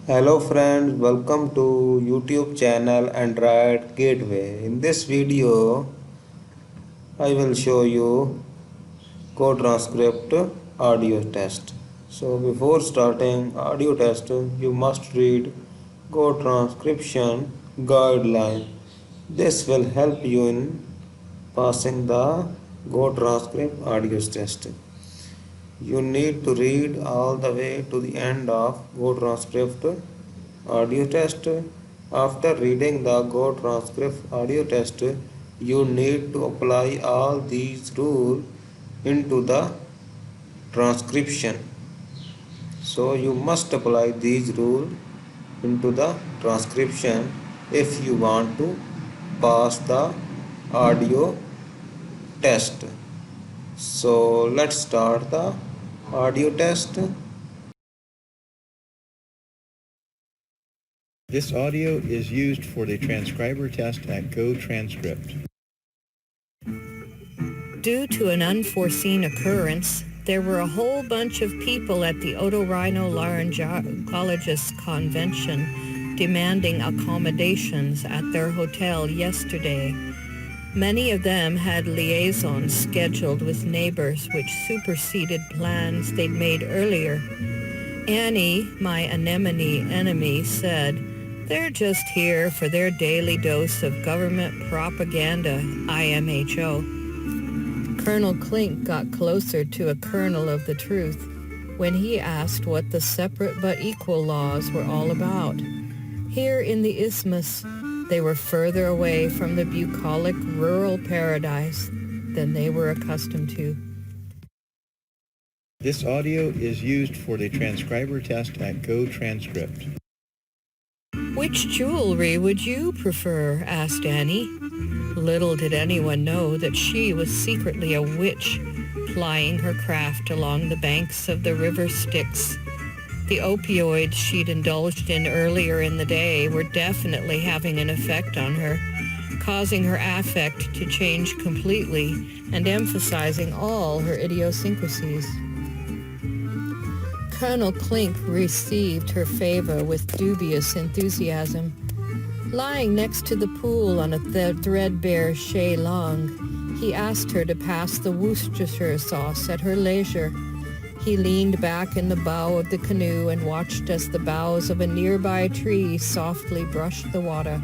Hello friends, welcome to YouTube channel Android Gateway. In this video, I will show you GoTranscript audio test. So before starting audio test, you must read GoTranscription guideline. This will help you in passing the GoTranscript audio test. You need to read all the way to the end of GoTranscript audio test. After reading the GoTranscript audio test, you need to apply all these rules into the transcription. So you must apply these rules into the transcription if you want to pass the audio test. So let's start the audio test. This audio is used for the transcriber test at GoTranscript. Due to an unforeseen occurrence, there were a whole bunch of people at the otorhinolaryngologist convention demanding accommodations at their hotel yesterday. Many of them had liaisons scheduled with neighbors which superseded plans they'd made earlier. Annie, my anemone enemy, said, "They're just here for their daily dose of government propaganda, IMHO." Colonel Klink got closer to a kernel of the truth when he asked what the separate but equal laws were all about. Here in the Isthmus, they were further away from the bucolic rural paradise than they were accustomed to. This audio is used for the transcriber test at GoTranscript. "Which jewelry would you prefer?" asked Annie. Little did anyone know that she was secretly a witch, plying her craft along the banks of the river Styx. The opioids she'd indulged in earlier in the day were definitely having an effect on her, causing her affect to change completely and emphasizing all her idiosyncrasies. Colonel Klink received her favor with dubious enthusiasm. Lying next to the pool on a threadbare chaise-longue, he asked her to pass the Worcestershire sauce at her leisure. He leaned back in the bow of the canoe and watched as the boughs of a nearby tree softly brushed the water.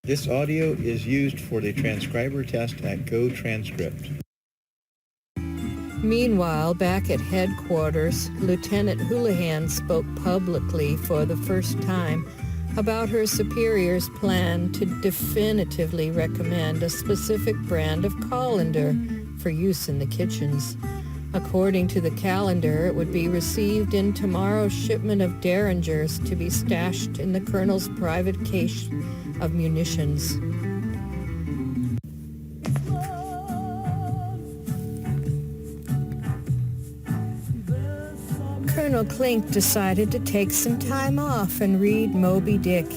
This audio is used for the transcriber test at GoTranscript. Meanwhile, back at headquarters, Lieutenant Houlihan spoke publicly for the first time about her superior's plan to definitively recommend a specific brand of colander for use in the kitchens. According to the calendar, it would be received in tomorrow's shipment of derringers to be stashed in the colonel's private cache of munitions. Colonel Klink decided to take some time off and read Moby Dick.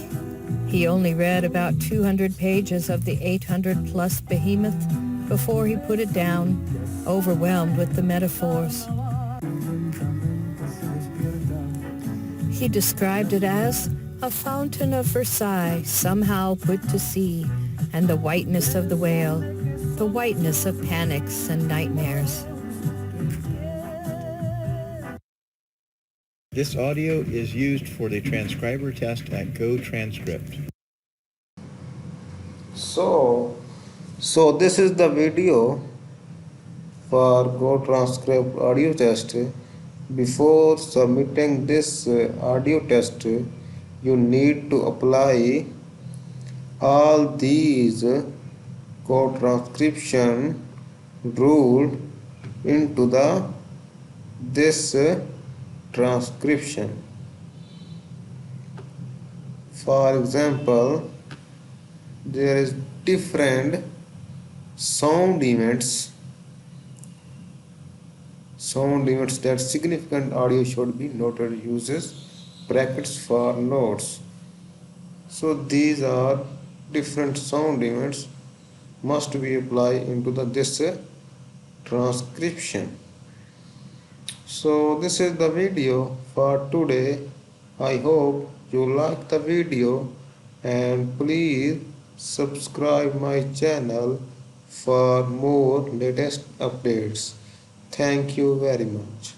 He only read about 200 pages of the 800-plus behemoth before he put it down, overwhelmed with the metaphors. He described it as a fountain of Versailles somehow put to sea, and the whiteness of the whale, the whiteness of panics and nightmares. This audio is used for the transcriber test at GoTranscript. So this is the video for GoTranscript audio test. Before submitting this audio test, you need to apply all these GoTranscription rule into this transcription. For example, there is different sound events that significant audio should be noted, uses brackets for notes. So these are different sound events must be applied into this transcription. So this is the video for today. I hope you like the video and please subscribe my channel for more latest updates. Thank you very much.